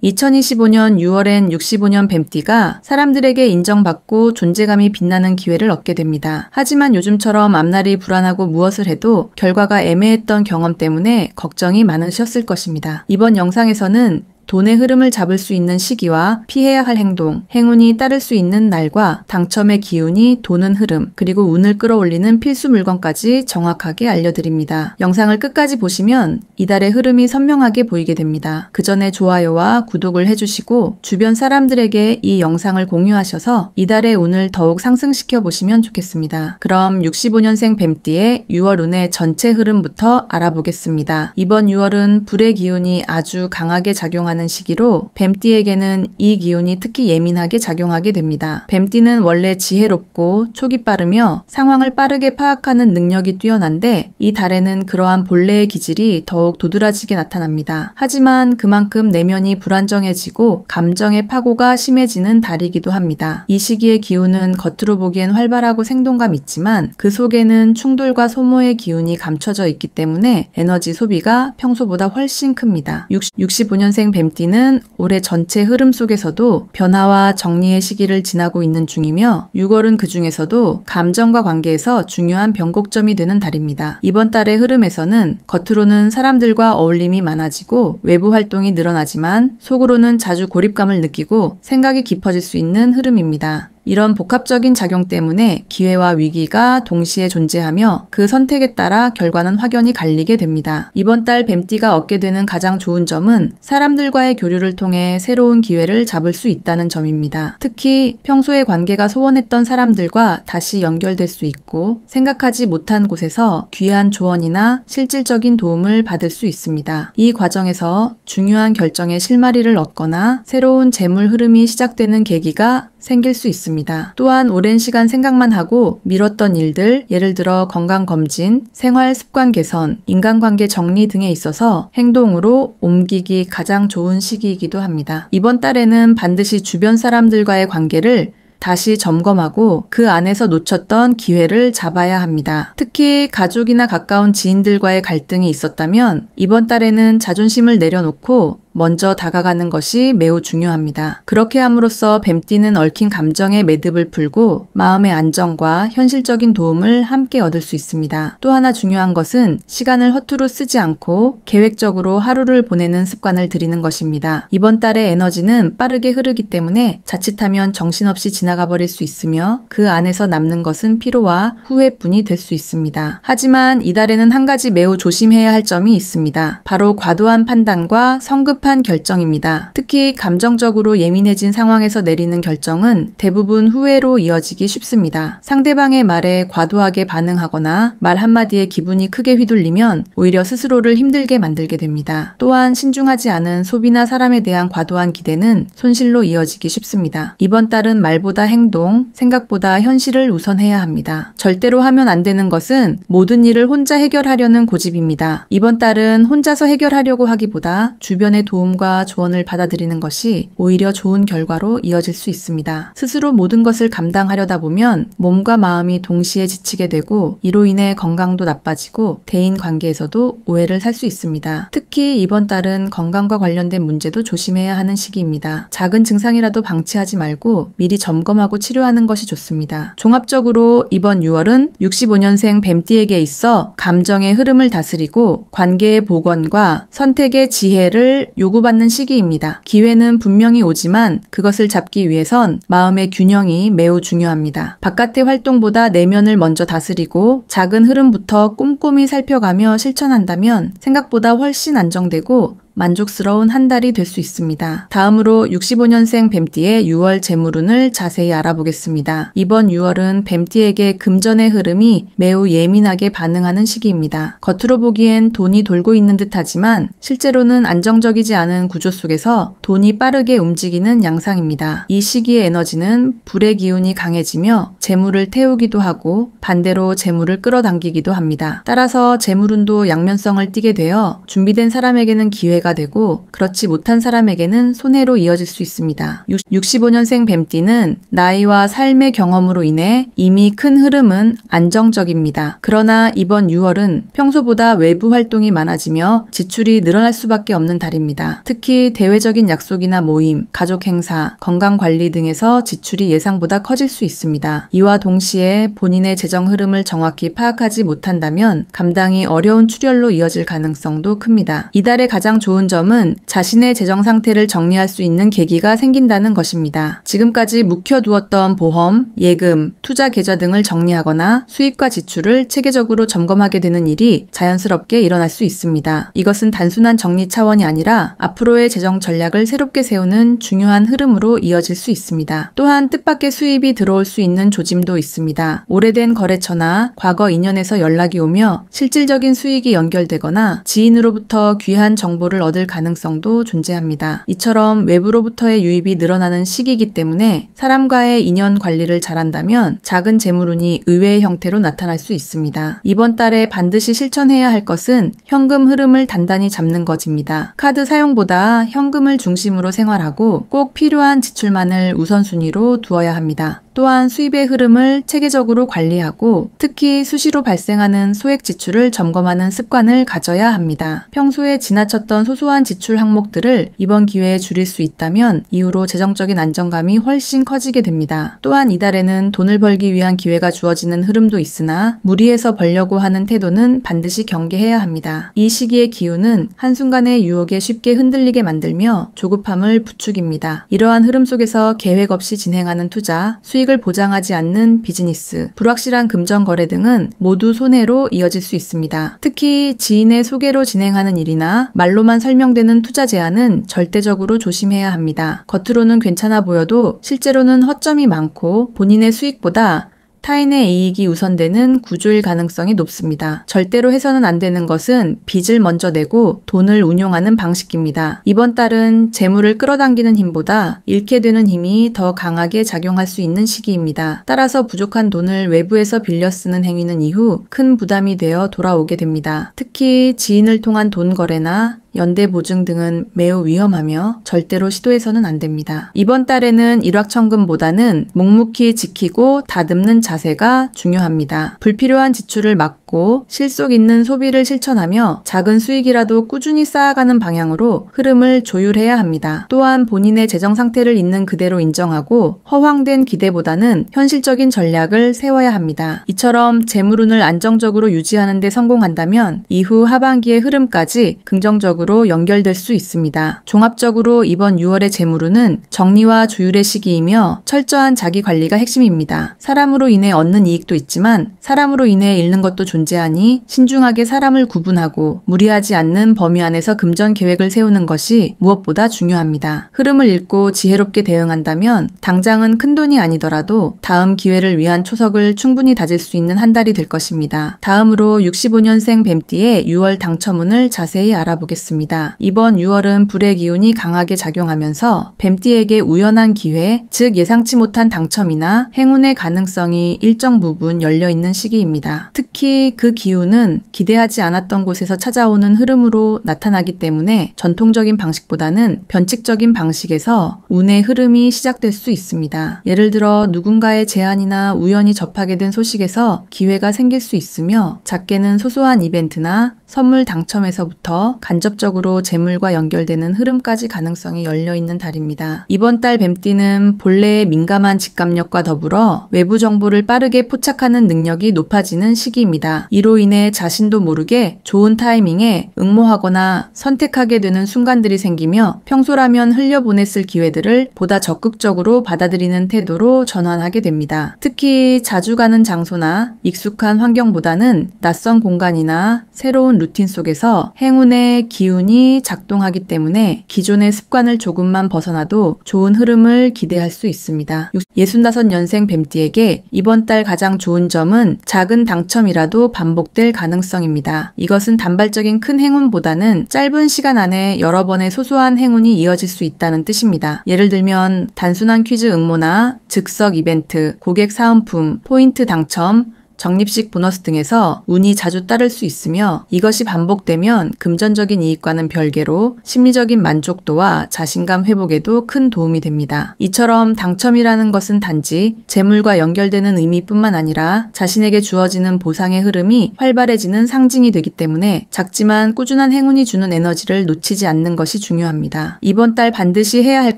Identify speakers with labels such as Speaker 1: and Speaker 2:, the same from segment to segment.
Speaker 1: 2025년 6월엔 65년 뱀띠가 사람들에게 인정받고 존재감이 빛나는 기회를 얻게 됩니다. 하지만 요즘처럼 앞날이 불안하고 무엇을 해도 결과가 애매했던 경험 때문에 걱정이 많으셨을 것입니다. 이번 영상에서는 돈의 흐름을 잡을 수 있는 시기와 피해야 할 행동, 행운이 따를 수 있는 날과 당첨의 기운이 도는 흐름, 그리고 운을 끌어올리는 필수 물건까지 정확하게 알려드립니다. 영상을 끝까지 보시면 이달의 흐름이 선명하게 보이게 됩니다. 그 전에 좋아요와 구독을 해주시고 주변 사람들에게 이 영상을 공유하셔서 이달의 운을 더욱 상승시켜 보시면 좋겠습니다. 그럼 65년생 뱀띠의 6월 운의 전체 흐름부터 알아보겠습니다. 이번 6월은 불의 기운이 아주 강하게 작용하는 시기로 뱀띠에게는 이 기운이 특히 예민하게 작용하게 됩니다. 뱀띠는 원래 지혜롭고 촉이 빠르며 상황을 빠르게 파악하는 능력이 뛰어난데 이 달에는 그러한 본래의 기질이 더욱 도드라지게 나타납니다. 하지만 그만큼 내면이 불안정해지고 감정의 파고가 심해지는 달이기도 합니다. 이 시기의 기운은 겉으로 보기엔 활발하고 생동감 있지만 그 속에는 충돌과 소모의 기운이 감춰져 있기 때문에 에너지 소비가 평소보다 훨씬 큽니다. 65년생 뱀띠는 올해 전체 흐름 속에서도 변화와 정리의 시기를 지나고 있는 중이며 6월은 그 중에서도 감정과 관계에서 중요한 변곡점이 되는 달입니다. 이번 달의 흐름에서는 겉으로는 사람들과 어울림이 많아지고 외부 활동이 늘어나지만 속으로는 자주 고립감을 느끼고 생각이 깊어질 수 있는 흐름입니다. 이런 복합적인 작용 때문에 기회와 위기가 동시에 존재하며 그 선택에 따라 결과는 확연히 갈리게 됩니다. 이번 달 뱀띠가 얻게 되는 가장 좋은 점은 사람들과의 교류를 통해 새로운 기회를 잡을 수 있다는 점입니다. 특히 평소에 관계가 소원했던 사람들과 다시 연결될 수 있고 생각하지 못한 곳에서 귀한 조언이나 실질적인 도움을 받을 수 있습니다. 이 과정에서 중요한 결정에 실마리를 얻거나 새로운 재물 흐름이 시작되는 계기가 생길 수 있습니다. 또한 오랜 시간 생각만 하고 미뤘던 일들, 예를 들어 건강검진, 생활 습관 개선, 인간관계 정리 등에 있어서 행동으로 옮기기 가장 좋은 시기이기도 합니다. 이번 달에는 반드시 주변 사람들과의 관계를 다시 점검하고 그 안에서 놓쳤던 기회를 잡아야 합니다. 특히 가족이나 가까운 지인들과의 갈등이 있었다면 이번 달에는 자존심을 내려놓고 먼저 다가가는 것이 매우 중요합니다. 그렇게 함으로써 뱀띠는 얽힌 감정의 매듭을 풀고 마음의 안정과 현실적인 도움을 함께 얻을 수 있습니다. 또 하나 중요한 것은 시간을 허투루 쓰지 않고 계획적으로 하루를 보내는 습관을 들이는 것입니다. 이번 달의 에너지는 빠르게 흐르기 때문에 자칫하면 정신없이 지나가 버릴 수 있으며 그 안에서 남는 것은 피로와 후회뿐이 될 수 있습니다. 하지만 이달에는 한 가지 매우 조심해야 할 점이 있습니다. 바로 과도한 판단과 성급한 결정입니다. 특히 감정적으로 예민해진 상황에서 내리는 결정은 대부분 후회로 이어지기 쉽습니다. 상대방의 말에 과도하게 반응하거나 말 한마디에 기분이 크게 휘둘리면 오히려 스스로를 힘들게 만들게 됩니다. 또한 신중하지 않은 소비나 사람에 대한 과도한 기대는 손실로 이어지기 쉽습니다. 이번 달은 말보다 행동, 생각보다 현실을 우선해야 합니다. 절대로 하면 안 되는 것은 모든 일을 혼자 해결하려는 고집입니다. 이번 달은 혼자서 해결하려고 하기보다 주변의 도움과 조언을 받아들이는 것이 오히려 좋은 결과로 이어질 수 있습니다. 스스로 모든 것을 감당하려다 보면 몸과 마음이 동시에 지치게 되고 이로 인해 건강도 나빠지고 대인 관계에서도 오해를 살 수 있습니다. 특히 이번 달은 건강과 관련된 문제도 조심해야 하는 시기입니다. 작은 증상이라도 방치하지 말고 미리 점검하고 치료하는 것이 좋습니다. 종합적으로 이번 6월은 65년생 뱀띠에게 있어 감정의 흐름을 다스리고 관계의 복원과 선택의 지혜를 요구받는 시기입니다. 기회는 분명히 오지만 그것을 잡기 위해선 마음의 균형이 매우 중요합니다. 바깥의 활동보다 내면을 먼저 다스리고 작은 흐름부터 꼼꼼히 살펴가며 실천한다면 생각보다 훨씬 안정되고 만족스러운 한 달이 될 수 있습니다. 다음으로 65년생 뱀띠의 6월 재물운을 자세히 알아보겠습니다. 이번 6월은 뱀띠에게 금전의 흐름이 매우 예민하게 반응하는 시기입니다. 겉으로 보기엔 돈이 돌고 있는 듯하지만 실제로는 안정적이지 않은 구조 속에서 돈이 빠르게 움직이는 양상입니다. 이 시기의 에너지는 불의 기운이 강해지며 재물을 태우기도 하고 반대로 재물을 끌어당기기도 합니다. 따라서 재물운도 양면성을 띠게 되어 준비된 사람에게는 기회가 기회가 되고 그렇지 못한 사람에게는 손해로 이어질 수 있습니다. 65년생 뱀띠는 나이와 삶의 경험으로 인해 이미 큰 흐름은 안정적입니다. 그러나 이번 6월은 평소보다 외부 활동이 많아지며 지출이 늘어날 수밖에 없는 달입니다. 특히 대외적인 약속이나 모임, 가족 행사, 건강관리 등에서 지출이 예상보다 커질 수 있습니다. 이와 동시에 본인의 재정 흐름을 정확히 파악하지 못한다면 감당이 어려운 출혈로 이어질 가능성도 큽니다. 이달의 가장 좋은 점은 자신의 재정 상태를 정리할 수 있는 계기가 생긴다는 것입니다. 지금까지 묵혀두었던 보험, 예금, 투자 계좌 등을 정리하거나 수입과 지출을 체계적으로 점검하게 되는 일이 자연스럽게 일어날 수 있습니다. 이것은 단순한 정리 차원이 아니라 앞으로의 재정 전략을 새롭게 세우는 중요한 흐름으로 이어질 수 있습니다. 또한 뜻밖의 수입이 들어올 수 있는 조짐도 있습니다. 오래된 거래처나 과거 인연에서 연락이 오며 실질적인 수익이 연결되거나 지인으로부터 귀한 정보를 얻을 가능성도 존재합니다. 이처럼 외부로부터의 유입이 늘어나는 시기이기 때문에 사람과의 인연 관리를 잘한다면 작은 재물운이 의외의 형태로 나타날 수 있습니다. 이번 달에 반드시 실천해야 할 것은 현금 흐름을 단단히 잡는 것입니다. 카드 사용보다 현금을 중심으로 생활하고 꼭 필요한 지출만을 우선순위로 두어야 합니다. 또한 수입의 흐름을 체계적으로 관리하고 특히 수시로 발생하는 소액 지출을 점검하는 습관을 가져야 합니다. 평소에 지나쳤던 소소한 지출 항목들을 이번 기회에 줄일 수 있다면 이후로 재정적인 안정감이 훨씬 커지게 됩니다. 또한 이달에는 돈을 벌기 위한 기회가 주어지는 흐름도 있으나 무리해서 벌려고 하는 태도는 반드시 경계해야 합니다. 이 시기의 기운은 한순간의 유혹에 쉽게 흔들리게 만들며 조급함을 부추깁니다. 이러한 흐름 속에서 계획 없이 진행하는 투자, 수익을 보장하지 않는 비즈니스, 불확실한 금전 거래 등은 모두 손해로 이어질 수 있습니다. 특히 지인의 소개로 진행하는 일이나 말로만 설명되는 투자 제안은 절대적으로 조심해야 합니다. 겉으로는 괜찮아 보여도 실제로는 허점이 많고 본인의 수익보다 타인의 이익이 우선되는 구조일 가능성이 높습니다. 절대로 해서는 안 되는 것은 빚을 먼저 내고 돈을 운용하는 방식입니다. 이번 달은 재물을 끌어당기는 힘보다 잃게 되는 힘이 더 강하게 작용할 수 있는 시기입니다. 따라서 부족한 돈을 외부에서 빌려 쓰는 행위는 이후 큰 부담이 되어 돌아오게 됩니다. 특히 지인을 통한 돈 거래나 연대 보증 등은 매우 위험하며 절대로 시도해서는 안 됩니다. 이번 달에는 일확천금보다는 묵묵히 지키고 다듬는 자세가 중요합니다. 불필요한 지출을 막고 실속 있는 소비를 실천하며 작은 수익이라도 꾸준히 쌓아가는 방향으로 흐름을 조율해야 합니다. 또한 본인의 재정 상태를 있는 그대로 인정하고 허황된 기대보다는 현실적인 전략을 세워야 합니다. 이처럼 재물운을 안정적으로 유지하는 데 성공한다면 이후 하반기의 흐름까지 긍정적으로 연결될 수 있습니다. 종합적으로 이번 6월의 재물운은 정리와 조율의 시기이며 철저한 자기 관리가 핵심입니다. 사람으로 인해 얻는 이익도 있지만 사람으로 인해 잃는 것도 존재하니 신중하게 사람을 구분하고 무리하지 않는 범위 안에서 금전 계획을 세우는 것이 무엇보다 중요합니다. 흐름을 읽고 지혜롭게 대응한다면 당장은 큰돈이 아니더라도 다음 기회를 위한 초석을 충분히 다질 수 있는 한 달이 될 것입니다. 다음으로 65년생 뱀띠의 6월 당첨운을 자세히 알아보겠습니다. 이번 6월은 불의 기운이 강하게 작용하면서 뱀띠에게 우연한 기회, 즉 예상치 못한 당첨이나 행운의 가능성이 일정 부분 열려있는 시기입니다. 특히 그 기운은 기대하지 않았던 곳에서 찾아오는 흐름으로 나타나기 때문에 전통적인 방식보다는 변칙적인 방식에서 운의 흐름이 시작될 수 있습니다. 예를 들어 누군가의 제안이나 우연히 접하게 된 소식에서 기회가 생길 수 있으며 작게는 소소한 이벤트나 선물 당첨에서부터 간접적으로 재물과 연결되는 흐름까지 가능성이 열려있는 달입니다. 이번 달 뱀띠는 본래의 민감한 직감력과 더불어 외부 정보를 빠르게 포착하는 능력이 높아지는 시기입니다. 이로 인해 자신도 모르게 좋은 타이밍에 응모하거나 선택하게 되는 순간들이 생기며 평소라면 흘려보냈을 기회들을 보다 적극적으로 받아들이는 태도로 전환하게 됩니다. 특히 자주 가는 장소나 익숙한 환경보다는 낯선 공간이나 새로운 루틴 속에서 행운의 기운이 작동하기 때문에 기존의 습관을 조금만 벗어나도 좋은 흐름을 기대할 수 있습니다. 65년생 뱀띠에게 이번 달 가장 좋은 점은 작은 당첨이라도 반복될 가능성입니다. 이것은 단발적인 큰 행운보다는 짧은 시간 안에 여러 번의 소소한 행운이 이어질 수 있다는 뜻입니다. 예를 들면 단순한 퀴즈 응모나 즉석 이벤트, 고객 사은품, 포인트 당첨, 적립식 보너스 등에서 운이 자주 따를 수 있으며 이것이 반복되면 금전적인 이익과는 별개로 심리적인 만족도와 자신감 회복에도 큰 도움이 됩니다. 이처럼 당첨이라는 것은 단지 재물과 연결되는 의미뿐만 아니라 자신에게 주어지는 보상의 흐름이 활발해지는 상징이 되기 때문에 작지만 꾸준한 행운이 주는 에너지를 놓치지 않는 것이 중요합니다. 이번 달 반드시 해야 할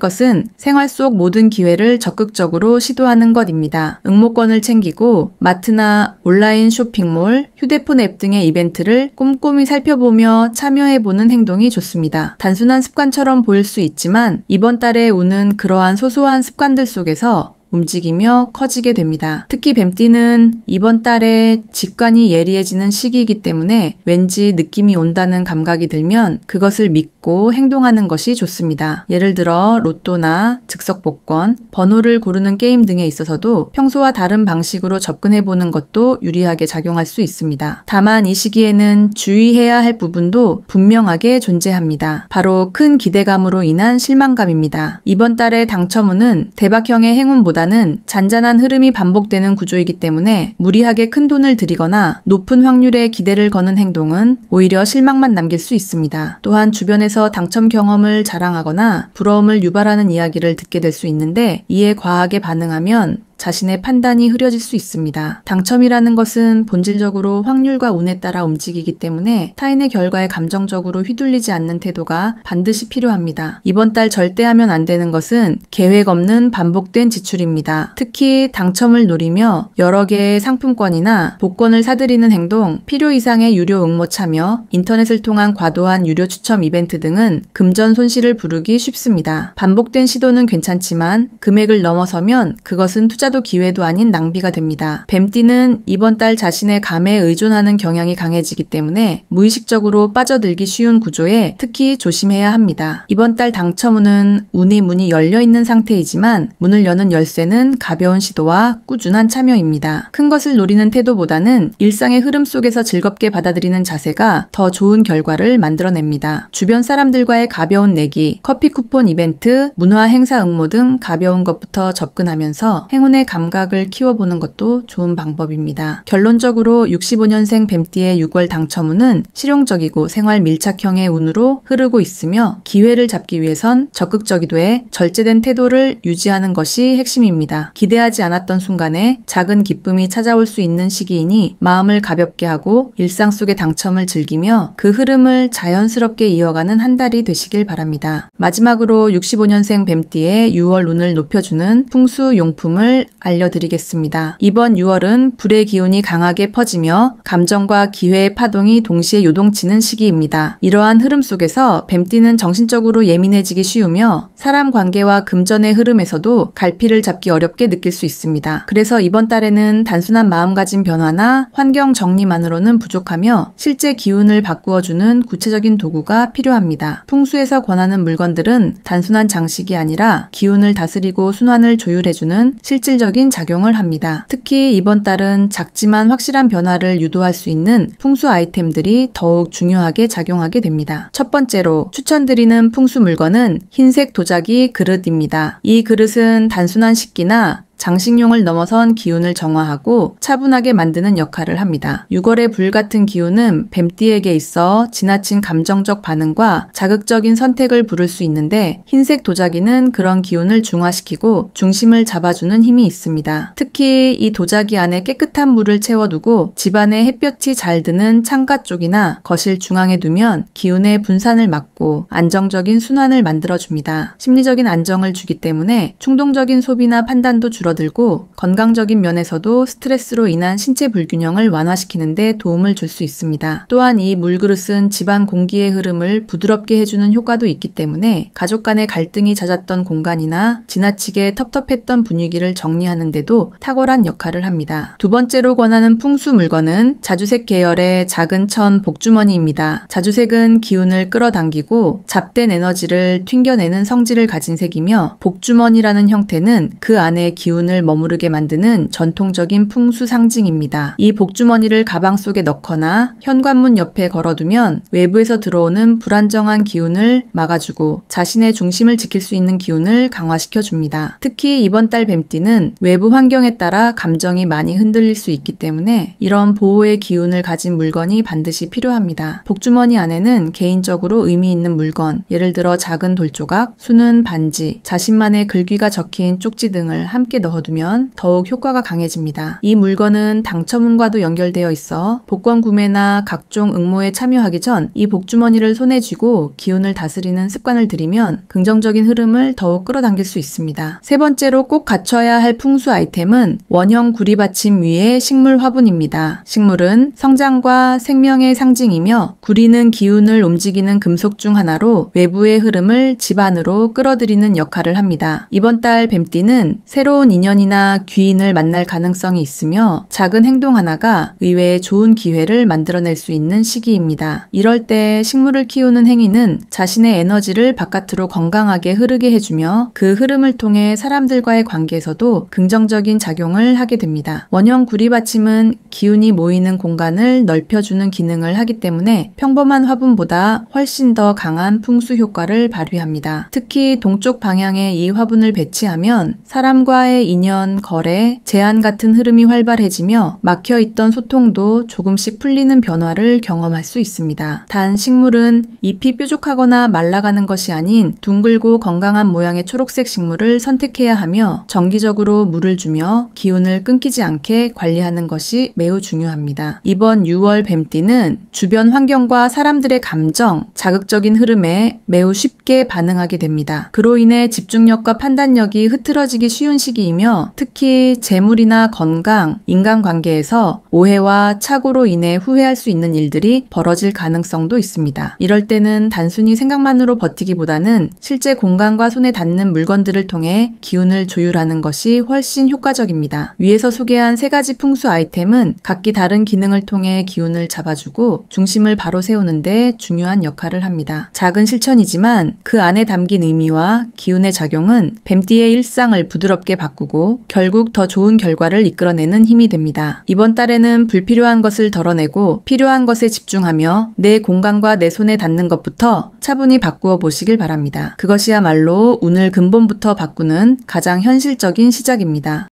Speaker 1: 것은 생활 속 모든 기회를 적극적으로 시도하는 것입니다. 응모권을 챙기고 마트나 온라인 쇼핑몰, 휴대폰 앱 등의 이벤트를 꼼꼼히 살펴보며 참여해보는 행동이 좋습니다. 단순한 습관처럼 보일 수 있지만 이번 달의 운은 그러한 소소한 습관들 속에서 움직이며 커지게 됩니다. 특히 뱀띠는 이번 달에 직관이 예리해지는 시기이기 때문에 왠지 느낌이 온다는 감각이 들면 그것을 믿고 행동하는 것이 좋습니다. 예를 들어 로또나 즉석 복권, 번호를 고르는 게임 등에 있어서도 평소와 다른 방식으로 접근해보는 것도 유리하게 작용할 수 있습니다. 다만 이 시기에는 주의해야 할 부분도 분명하게 존재합니다. 바로 큰 기대감으로 인한 실망감입니다. 이번 달의 당첨운은 대박형의 행운보다는 잔잔한 흐름이 반복되는 구조이기 때문에 무리하게 큰 돈을 들이거나 높은 확률의 기대를 거는 행동은 오히려 실망만 남길 수 있습니다. 또한 주변에서 당첨 경험을 자랑하거나 부러움을 유발하는 이야기를 듣게 될 수 있는데 이에 과하게 반응하면 자신의 판단이 흐려질 수 있습니다. 당첨이라는 것은 본질적으로 확률과 운에 따라 움직이기 때문에 타인의 결과에 감정적으로 휘둘리지 않는 태도가 반드시 필요합니다. 이번 달 절대 하면 안 되는 것은 계획 없는 반복된 지출입니다. 특히 당첨을 노리며 여러 개의 상품권이나 복권을 사들이는 행동, 필요 이상의 유료 응모 참여, 인터넷을 통한 과도한 유료 추첨 이벤트 등은 금전 손실을 부르기 쉽습니다. 반복된 시도는 괜찮지만 금액을 넘어서면 그것은 투자도 기회도 아닌 낭비가 됩니다. 뱀띠는 이번 달 자신의 감에 의존하는 경향이 강해지기 때문에 무의식적으로 빠져들기 쉬운 구조에 특히 조심해야 합니다. 이번 달 당첨운은 운의 문이 열려있는 상태이지만 문을 여는 열쇠는 가벼운 시도와 꾸준한 참여입니다. 큰 것을 노리는 태도보다는 일상의 흐름 속에서 즐겁게 받아들이는 자세가 더 좋은 결과를 만들어냅니다. 주변 사람들과의 가벼운 내기, 커피 쿠폰 이벤트, 문화 행사 응모 등 가벼운 것부터 접근하면서 행운의 감각을 키워보는 것도 좋은 방법입니다. 결론적으로 65년생 뱀띠의 6월 당첨운은 실용적이고 생활 밀착형의 운으로 흐르고 있으며 기회를 잡기 위해선 적극적이되 절제된 태도를 유지하는 것이 핵심입니다. 기대하지 않았던 순간에 작은 기쁨이 찾아올 수 있는 시기이니 마음을 가볍게 하고 일상 속의 당첨을 즐기며 그 흐름을 자연스럽게 이어가는 한 달이 되시길 바랍니다. 마지막으로 65년생 뱀띠의 6월 운을 높여주는 풍수 용품을 알려드리겠습니다. 이번 6월은 불의 기운이 강하게 퍼지며 감정과 기회의 파동이 동시에 요동치는 시기입니다. 이러한 흐름 속에서 뱀띠는 정신적으로 예민해지기 쉬우며 사람 관계와 금전의 흐름에서도 갈피를 잡기 어렵게 느낄 수 있습니다. 그래서 이번 달에는 단순한 마음가짐 변화나 환경 정리만으로는 부족하며 실제 기운을 바꾸어주는 구체적인 도구가 필요합니다. 풍수에서 권하는 물건들은 단순한 장식이 아니라 기운을 다스리고 순환을 조율해주는 실질적인 작용을 합니다. 특히 이번 달은 작지만 확실한 변화를 유도할 수 있는 풍수 아이템들이 더욱 중요하게 작용하게 됩니다. 첫 번째로 추천드리는 풍수 물건은 흰색 도자기 그릇입니다. 이 그릇은 단순한 식기나 장식용을 넘어선 기운을 정화하고 차분하게 만드는 역할을 합니다. 6월의 불같은 기운은 뱀띠에게 있어 지나친 감정적 반응과 자극적인 선택을 부를 수 있는데 흰색 도자기는 그런 기운을 중화시키고 중심을 잡아주는 힘이 있습니다. 특히 이 도자기 안에 깨끗한 물을 채워두고 집안에 햇볕이 잘 드는 창가 쪽이나 거실 중앙에 두면 기운의 분산을 막고 안정적인 순환을 만들어줍니다. 심리적인 안정을 주기 때문에 충동적인 소비나 판단도 줄어들고 건강적인 면에서도 스트레스로 인한 신체 불균형을 완화시키는 데 도움을 줄 수 있습니다. 또한 이 물그릇은 집안 공기의 흐름을 부드럽게 해주는 효과도 있기 때문에 가족 간의 갈등이 잦았던 공간이나 지나치게 텁텁했던 분위기를 정리하는 데도 탁월한 역할을 합니다. 두 번째로 권하는 풍수 물건은 자주색 계열의 작은 천 복주머니입니다. 자주색은 기운을 끌어당기고 잡된 에너지를 튕겨내는 성질을 가진 색이며 복주머니라는 형태는 그 안에 기운 기운을 머무르게 만드는 전통적인 풍수 상징입니다. 이 복주머니를 가방 속에 넣거나 현관문 옆에 걸어두면 외부에서 들어오는 불안정한 기운을 막아주고 자신의 중심을 지킬 수 있는 기운을 강화시켜줍니다. 특히 이번 달 뱀띠는 외부 환경에 따라 감정이 많이 흔들릴 수 있기 때문에 이런 보호의 기운을 가진 물건이 반드시 필요합니다. 복주머니 안에는 개인적으로 의미 있는 물건, 예를 들어 작은 돌조각, 수는 반지, 자신만의 글귀가 적힌 쪽지 등을 함께 넣어두면 더욱 효과가 강해집니다. 이 물건은 당첨운과도 연결되어 있어 복권 구매나 각종 응모에 참여하기 전 이 복주머니를 손에 쥐고 기운을 다스리는 습관을 들이면 긍정적인 흐름을 더욱 끌어당길 수 있습니다. 세 번째로 꼭 갖춰야 할 풍수 아이템은 원형 구리받침 위의 식물 화분입니다. 식물은 성장과 생명의 상징이며 구리는 기운을 움직이는 금속 중 하나로 외부의 흐름을 집 안으로 끌어들이는 역할을 합니다. 이번 달 뱀띠는 새로운 인연이나 귀인을 만날 가능성이 있으며 작은 행동 하나가 의외의 좋은 기회를 만들어낼 수 있는 시기입니다. 이럴 때 식물을 키우는 행위는 자신의 에너지를 바깥으로 건강하게 흐르게 해주며 그 흐름을 통해 사람들과의 관계에서도 긍정적인 작용을 하게 됩니다. 원형 구리받침은 기운이 모이는 공간을 넓혀주는 기능을 하기 때문에 평범한 화분보다 훨씬 더 강한 풍수 효과를 발휘합니다. 특히 동쪽 방향에 이 화분을 배치하면 사람과의 인연, 거래, 제안 같은 흐름이 활발해지며 막혀있던 소통도 조금씩 풀리는 변화를 경험할 수 있습니다. 단 식물은 잎이 뾰족하거나 말라가는 것이 아닌 둥글고 건강한 모양의 초록색 식물을 선택해야 하며 정기적으로 물을 주며 기운을 끊기지 않게 관리하는 것이 매우 중요합니다. 이번 6월 뱀띠는 주변 환경과 사람들의 감정, 자극적인 흐름에 매우 쉽게 반응하게 됩니다. 그로 인해 집중력과 판단력이 흐트러지기 쉬운 시기이며 특히 재물이나 건강, 인간관계에서 오해와 착오로 인해 후회할 수 있는 일들이 벌어질 가능성도 있습니다. 이럴 때는 단순히 생각만으로 버티기보다는 실제 공간과 손에 닿는 물건들을 통해 기운을 조율하는 것이 훨씬 효과적입니다. 위에서 소개한 세 가지 풍수 아이템은 각기 다른 기능을 통해 기운을 잡아주고 중심을 바로 세우는 데 중요한 역할을 합니다. 작은 실천이지만 그 안에 담긴 의미와 기운의 작용은 뱀띠의 일상을 부드럽게 바꾸고 결국 더 좋은 결과를 이끌어내는 힘이 됩니다. 이번 달에는 불필요한 것을 덜어내고 필요한 것에 집중하며 내 공간과 내 손에 닿는 것부터 차분히 바꾸어 보시길 바랍니다. 그것이야말로 운을 근본부터 바꾸는 가장 현실적인 시작입니다.